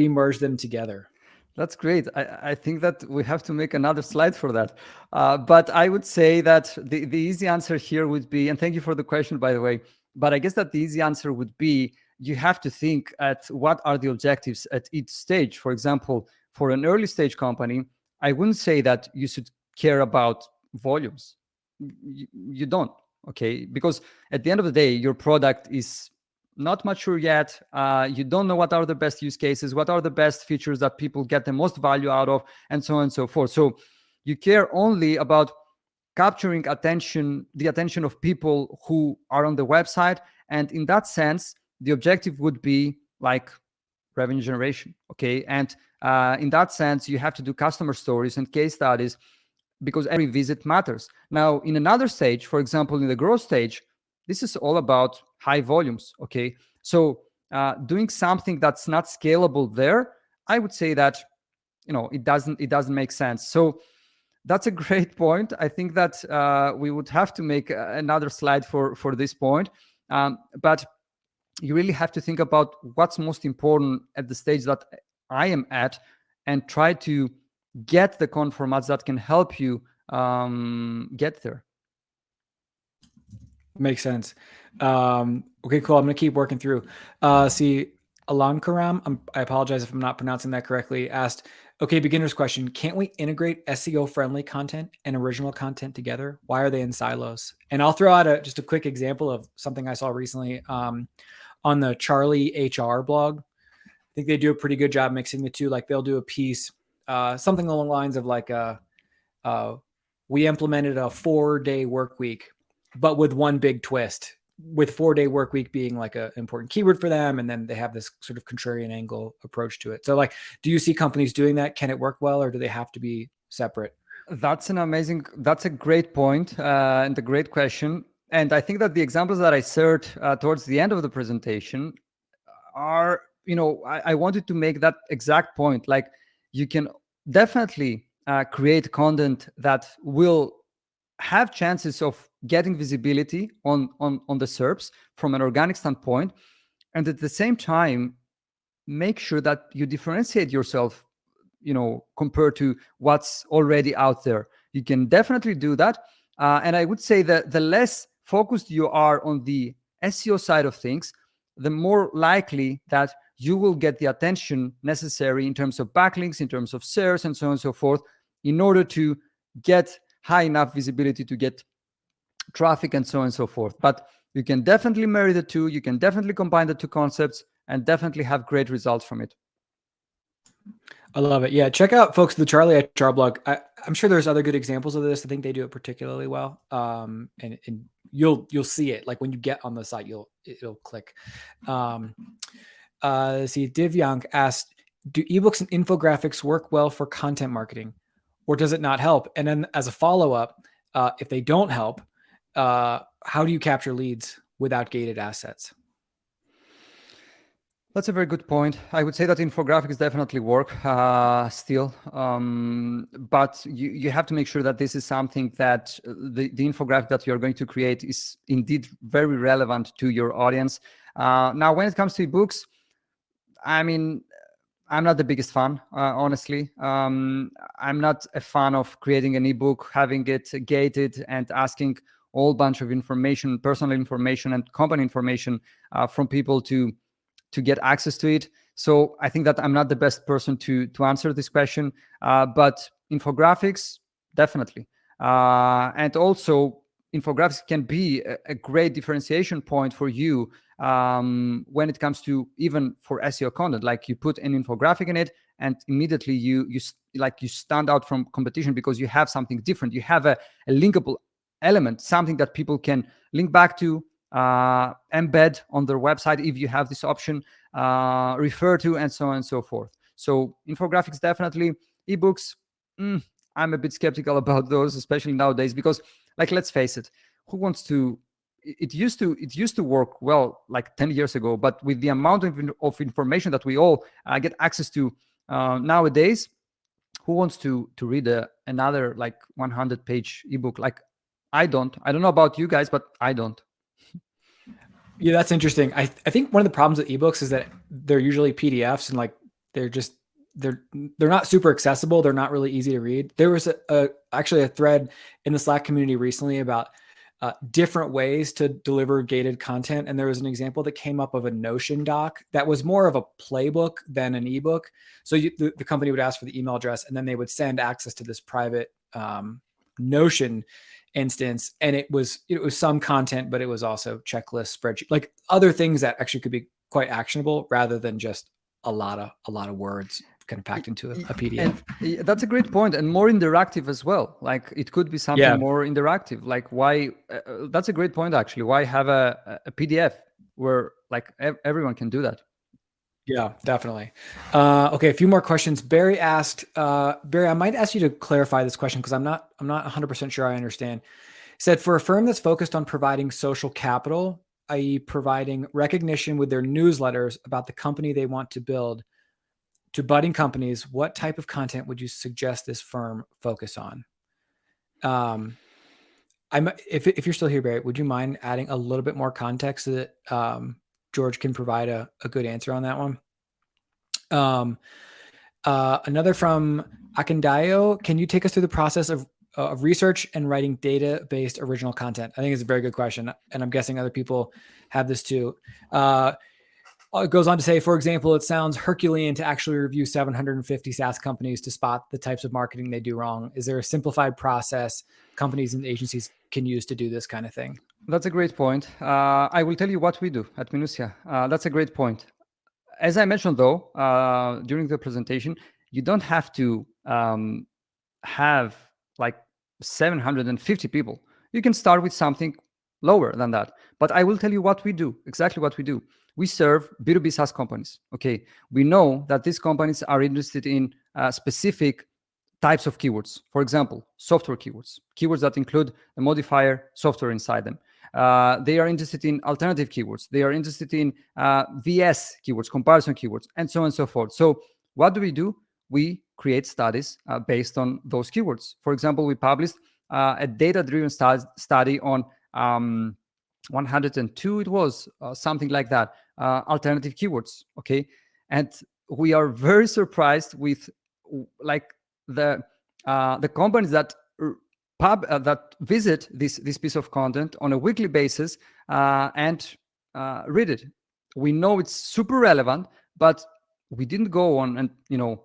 merge them together? That's great. I think that we have to make another slide for that. But I would say that the easy answer here would be, and thank you for the question, by the way, but I guess that the easy answer would be, you have to think at what are the objectives at each stage. For example, for an early stage company, I wouldn't say that you should care about volumes. You don't, okay? Because at the end of the day, your product is not mature yet. You don't know what are the best use cases, what are the best features that people get the most value out of, and so on and so forth. So you care only about capturing the attention of people who are on the website. And in that sense, the objective would be like revenue generation, okay? And in that sense, you have to do customer stories and case studies, because every visit matters. Now, in another stage, for example, in the growth stage, this is all about high volumes, okay? So doing something that's not scalable there, I would say that, it doesn't make sense. So that's a great point. I think that we would have to make another slide for this point. But you really have to think about what's most important at the stage that I am at, and try to get the content formats that can help you get there. Makes sense. Okay, cool. I'm going to keep working through. See, Alankaram, I apologize if I'm not pronouncing that correctly, asked, okay, beginner's question. Can't we integrate SEO-friendly content and original content together? Why are they in silos? And I'll throw out just a quick example of something I saw recently on the Charlie HR blog. I think they do a pretty good job mixing the two. Like they'll do a piece, something along the lines of like, we implemented a 4-day work week, but with one big twist, with 4-day work week being like an important keyword for them. And then they have this sort of contrarian angle approach to it. So like, do you see companies doing that? Can it work well, or do they have to be separate? That's a great point and a great question. And I think that the examples that I shared towards the end of the presentation are, I wanted to make that exact point. Like, you can definitely create content that will have chances of getting visibility on the SERPs from an organic standpoint, and at the same time make sure that you differentiate yourself, compared to what's already out there. You can definitely do that, and I would say that the less focused you are on the SEO side of things, the more likely that you will get the attention necessary in terms of backlinks, in terms of shares, and so on and so forth, in order to get high enough visibility to get traffic and so on and so forth. But you can definitely marry the two. You can definitely combine the two concepts and definitely have great results from it. I love it. Yeah, check out, folks, the Charlie HR blog. I'm sure there's other good examples of this. I think they do it particularly well. And you'll see it. Like when you get on the site, it'll click. See, Divyang asked, do ebooks and infographics work well for content marketing, or does it not help? And then as a follow-up, if they don't help, how do you capture leads without gated assets? That's a very good point. I would say that infographics definitely work still, but you have to make sure that this is something that the infographic that you're going to create is indeed very relevant to your audience. Now, when it comes to ebooks, I mean, I'm not the biggest fan, honestly. I'm not a fan of creating an ebook, having it gated, and asking whole bunch of information, personal information and company information from people to get access to it. So I think that I'm not the best person to answer this question, but infographics, definitely. And also, infographics can be a great differentiation point for you when it comes to even for SEO content. Like you put an infographic in it, and immediately you stand out from competition because you have something different. You have a linkable element, something that people can link back to, embed on their website if you have this option, refer to, and so on and so forth. So infographics, definitely. Ebooks, I'm a bit skeptical about those, especially nowadays, because, like, let's face it, who wants to? It used to work well like 10 years ago, but with the amount of information that we all get access to nowadays, who wants to read another like 100-page ebook? Like, I don't know about you guys, but I don't. Yeah, that's interesting. I think one of the problems with ebooks is that they're usually PDFs, and like they're not super accessible. They're not really easy to read. There was actually a thread in the Slack community recently about different ways to deliver gated content, and there was an example that came up of a Notion doc that was more of a playbook than an ebook. So the company would ask for the email address, and then they would send access to this private Notion instance, and it was some content, but it was also checklist, spreadsheet, like other things that actually could be quite actionable rather than just a lot of words kind of packed into a PDF. And that's a great point, and more interactive as well. Like it could be something more interactive. Like why? That's a great point, actually. Why have a PDF where like everyone can do that? Yeah, definitely. Okay, a few more questions. Barry asked, Barry, I might ask you to clarify this question because I'm not 100% sure I understand. He said, for a firm that's focused on providing social capital, i.e. providing recognition with their newsletters about the company they want to build to budding companies, what type of content would you suggest this firm focus on? If you're still here, Barry, would you mind adding a little bit more context so that George can provide a good answer on that one? Another from Akandayo, can you take us through the process of research and writing data-based original content? I think it's a very good question, and I'm guessing other people have this too. It goes on to say, for example, it sounds Herculean to actually review 750 SaaS companies to spot the types of marketing they do wrong. Is there a simplified process companies and agencies can use to do this kind of thing? That's a great point. I will tell you what we do at Minuttia. That's a great point. As I mentioned, though, during the presentation, you don't have to have like 750 people. You can start with something lower than that. But I will tell you what we do, exactly what we do. We serve B2B SaaS companies. Okay, we know that these companies are interested in specific types of keywords. For example, software keywords that include a modifier software inside them. They are interested in alternative keywords. They are interested in VS keywords, comparison keywords, and so on and so forth. So what do? We create studies based on those keywords. For example, we published a data-driven study on 102, it was something like that, alternative keywords. Okay, and we are very surprised with like the companies that that visit this piece of content on a weekly basis and read it. We know it's super relevant, but we didn't go on and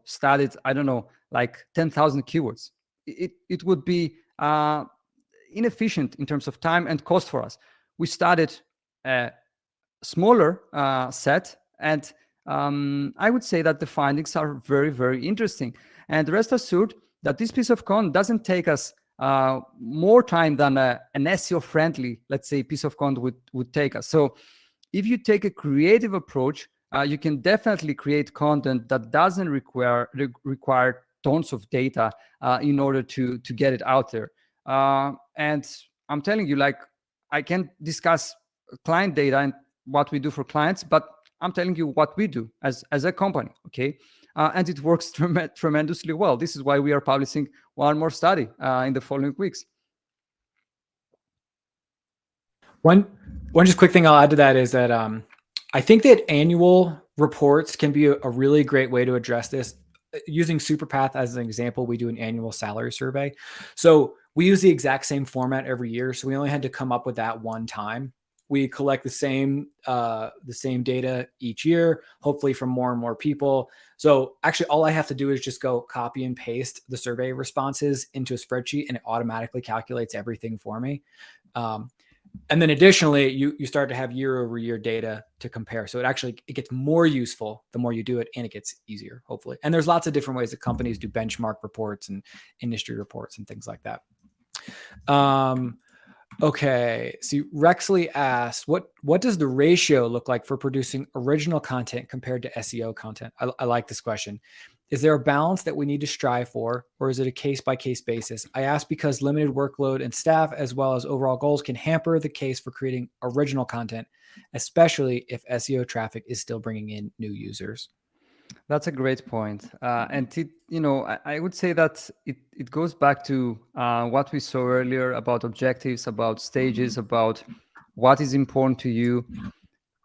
studied, I don't know, like 10,000 keywords. It would be inefficient in terms of time and cost for us. We started a smaller set, and I would say that the findings are very, very interesting. And rest assured that this piece of content doesn't take us more time than an SEO-friendly, let's say, piece of content would take us. So if you take a creative approach, you can definitely create content that doesn't require tons of data in order to get it out there. And I'm telling you, like, I can't discuss client data and what we do for clients, but I'm telling you what we do as a company, okay? And it works tremendously well. This is why we are publishing one more study in the following weeks. One just quick thing I'll add to that is that I think that annual reports can be a really great way to address this. Using Superpath as an example, we do an annual salary survey. So we use the exact same format every year, so we only had to come up with that one time. We collect the same data each year, hopefully from more and more people. So actually, all I have to do is just go copy and paste the survey responses into a spreadsheet, and it automatically calculates everything for me. And then additionally, you start to have year over year data to compare. So it gets more useful the more you do it, and it gets easier, hopefully. And there's lots of different ways that companies do benchmark reports and industry reports and things like that. Okay, so Rexley asked, what does the ratio look like for producing original content compared to SEO content? I like this question. Is there a balance that we need to strive for, or is it a case-by-case basis? I ask because limited workload and staff, as well as overall goals, can hamper the case for creating original content, especially if SEO traffic is still bringing in new users. That's a great point. And I would say that it goes back to what we saw earlier about objectives, about stages, about what is important to you.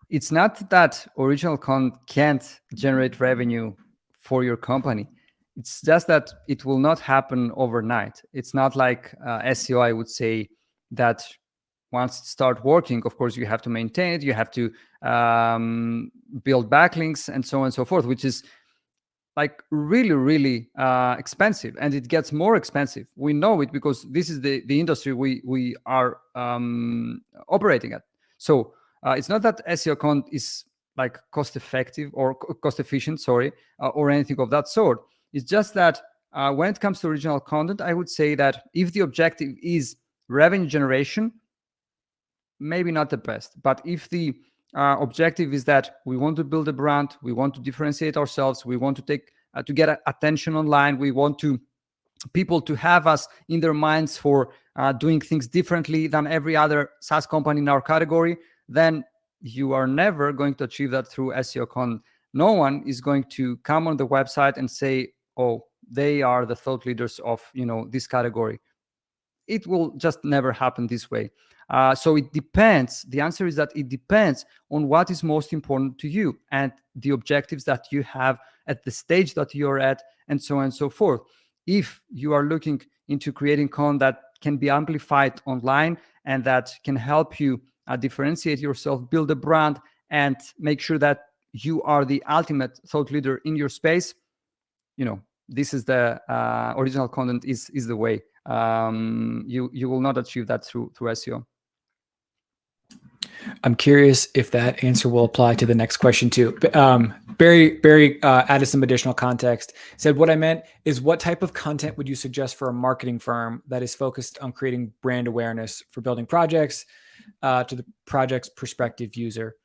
It's not that original content can't generate revenue for your company. It's just that it will not happen overnight. It's not like SEO, I would say, that once it start working, of course, you have to maintain it. You have to build backlinks and so on and so forth, which is like really, really expensive, and it gets more expensive. We know it because this is the industry we are operating at. So it's not that SEO content is like cost effective or cost efficient, sorry, or anything of that sort. It's just that when it comes to original content, I would say that if the objective is revenue generation, maybe not the best. But if the objective is that we want to build a brand, we want to differentiate ourselves, we want to take to get attention online, we want to people to have us in their minds for doing things differently than every other SaaS company in our category, then you are never going to achieve that through SEO content. No one is going to come on the website and say, oh, they are the thought leaders of this category. It will just never happen this way. So it depends. The answer is that it depends on what is most important to you and the objectives that you have at the stage that you're at, and so on and so forth. If you are looking into creating content that can be amplified online and that can help you differentiate yourself, build a brand, and make sure that you are the ultimate thought leader in your space, this is the original content is the way. You will not achieve that through SEO. I'm curious if that answer will apply to the next question too. Barry added some additional context. Said, what I meant is, what type of content would you suggest for a marketing firm that is focused on creating brand awareness for building projects to the project's prospective user?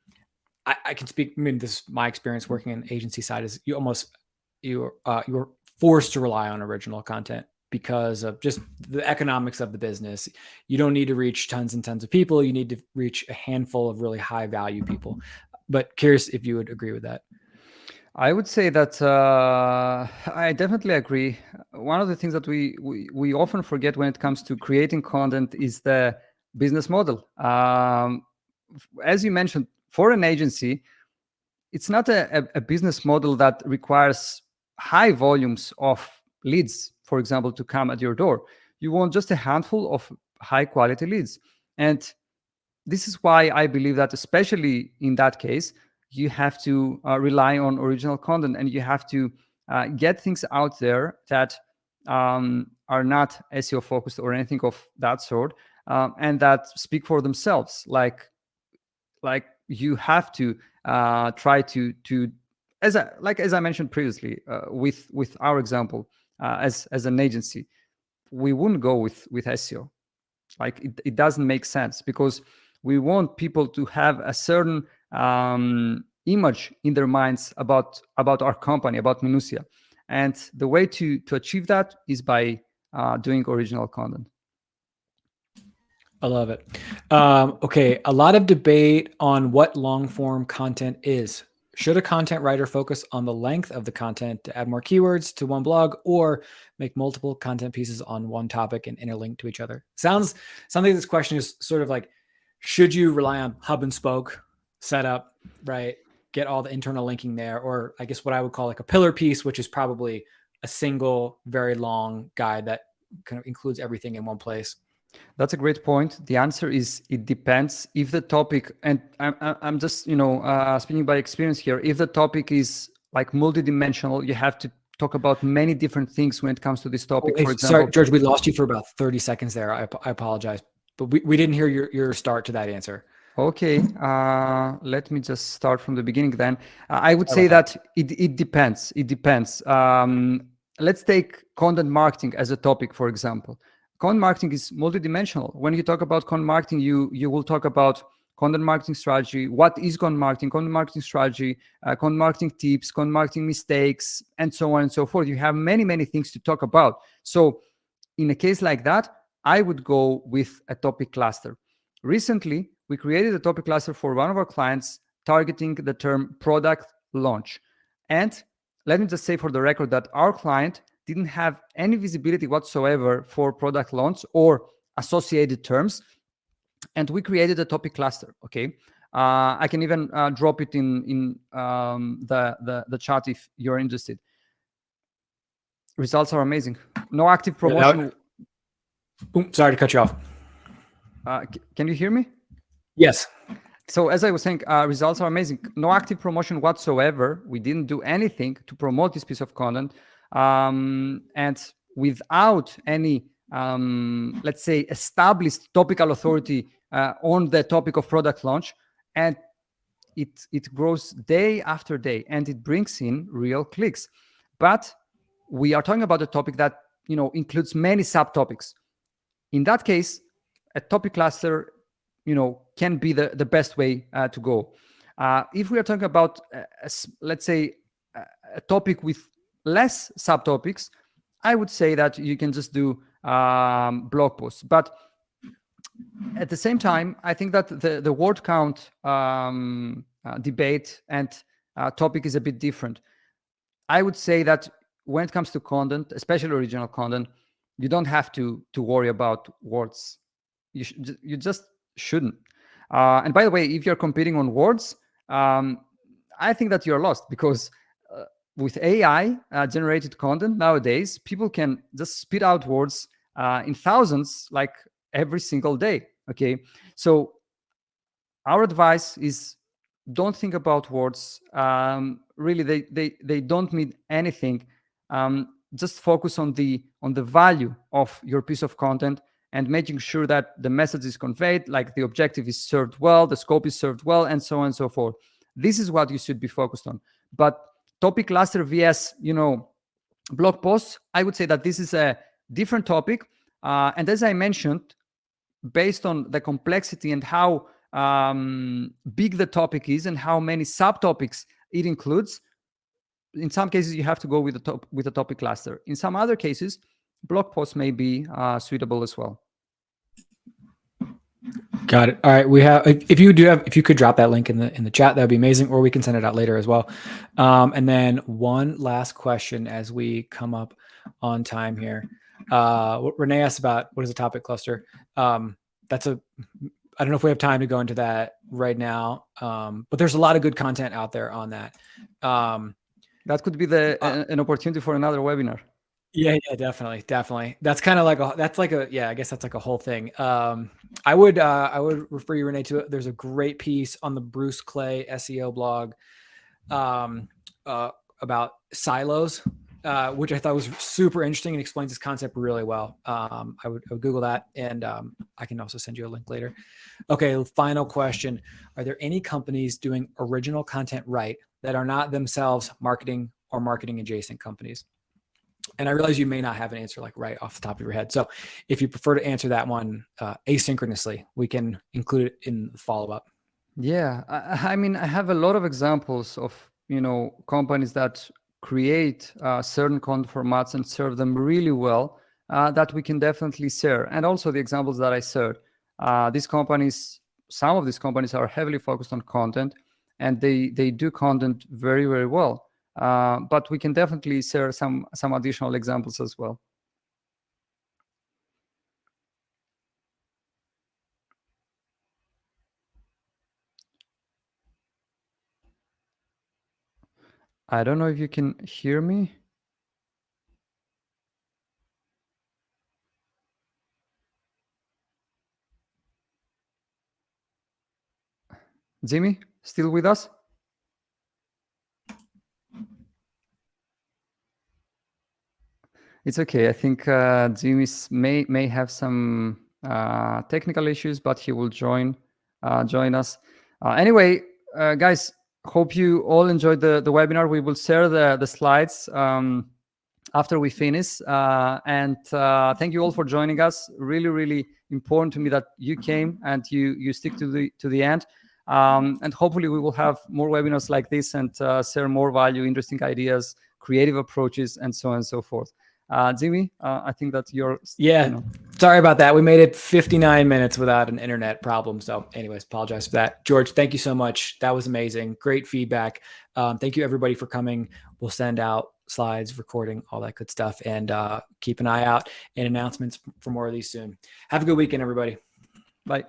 I can speak. I mean, this is my experience working in agency side. Is you're forced to rely on original content because of just the economics of the business. You don't need to reach tons and tons of people. You need to reach a handful of really high value people. But curious if you would agree with that. I would say that I definitely agree. One of the things that we often forget when it comes to creating content is the business model. As you mentioned, for an agency, it's not a business model that requires high volumes of leads, for example, to come at your door. You want just a handful of high quality leads. And this is why I believe that, especially in that case, you have to rely on original content, and you have to get things out there that are not SEO focused or anything of that sort, and that speak for themselves. Like you have to try to as I mentioned previously, with our example, as an agency, we wouldn't go with SEO. Like it doesn't make sense, because we want people to have a certain image in their minds about our company, about Minuttia, and the way to achieve that is by doing original content. I love it. Okay, a lot of debate on what long form content is. Should a content writer focus on the length of the content to add more keywords to one blog, or make multiple content pieces on one topic and interlink to each other? Sounds something. This question is sort of like, should you rely on hub and spoke setup, right? Get all the internal linking there, or I guess what I would call like a pillar piece, which is probably a single, very long guide that kind of includes everything in one place? That's a great point. The answer is it depends. If the topic, and I'm just speaking by experience here. If the topic is like multidimensional, you have to talk about many different things when it comes to this topic. Oh, hey, For sorry, example, George, we lost you for about 30 seconds there. I apologize, but we didn't hear your start to that answer. okay, let me just start from the beginning then. I would Sorry say about that it depends. It depends. Let's take content marketing as a topic, for example. Content marketing is multidimensional. When you talk about content marketing, you will talk about content marketing strategy. What is content marketing strategy, content marketing tips, content marketing mistakes, and so on and so forth. You have many things to talk about. So in a case like that, I would go with a topic cluster. Recently, we created a topic cluster for one of our clients targeting the term product launch. And let me just say for the record that our client didn't have any visibility whatsoever for product launch or associated terms. And we created a topic cluster. Okay. I can even drop it in the chat if you're interested. Results are amazing. No active promotion. Sorry to cut you off. Can you hear me? Yes. So as I was saying, results are amazing. No active promotion whatsoever. We didn't do anything to promote this piece of content. And without any, let's say, established topical authority on the topic of product launch. And it grows day after day, and it brings in real clicks. But we are talking about a topic that includes many subtopics. In that case, a topic cluster can be the best way to go. If we are talking about let's say a topic with less subtopics, I would say that you can just do blog posts. But at the same time, I think that the word count debate and topic is a bit different. I would say that when it comes to content, especially original content, you don't have to worry about words. You just shouldn't. And by the way, if you're competing on words, I think that you're lost, because with AI generated content nowadays, people can just spit out words in thousands, like every single day. Okay, so our advice is, don't think about words. Really, they don't mean anything. Just focus on the value of your piece of content, and making sure that the message is conveyed, like the objective is served well, the scope is served well, and so on and so forth. This is what you should be focused on. But topic cluster vs blog posts, I would say that this is a different topic. And as I mentioned, based on the complexity and how big the topic is and how many subtopics it includes, in some cases you have to go with a topic cluster. In some other cases, blog posts may be suitable as well. Got it. All right. We have, if you could drop that link in the chat, that'd be amazing, or we can send it out later as well. And then one last question as we come up on time here. Renee asked about what is a topic cluster. I don't know if we have time to go into that right now, but there's a lot of good content out there on that. That could be an opportunity for another webinar. Yeah, definitely. That's kind of like I guess that's like a whole thing. I would refer you, Renee, to it. There's a great piece on the Bruce Clay SEO blog about silos, which I thought was super interesting and explains this concept really well. I would Google that, and I can also send you a link later. Okay, final question. Are there any companies doing original content right that are not themselves marketing or marketing adjacent companies? And I realize you may not have an answer like right off the top of your head. So if you prefer to answer that one asynchronously, we can include it in the follow-up. Yeah, I mean, I have a lot of examples of, companies that create certain content formats and serve them really well, that we can definitely share. And also the examples that I shared. Some of these companies are heavily focused on content, and they do content very, very well. But we can definitely share some additional examples as well. I don't know if you can hear me. Jimmy, still with us? It's okay. I think Jimmy may have some technical issues, but he will join us. Anyway, guys, hope you all enjoyed the webinar. We will share the slides after we finish. And thank you all for joining us. Really, really important to me that you came and you stick to the end. And hopefully we will have more webinars like this and share more value, interesting ideas, creative approaches, and so on and so forth. Jimmy, I think that you're... Sorry about that. We made it 59 minutes without an internet problem. So anyways, apologize for that. George, thank you so much. That was amazing. Great feedback. Thank you everybody for coming. We'll send out slides, recording, all that good stuff, and keep an eye out and announcements for more of these soon. Have a good weekend, everybody. Bye.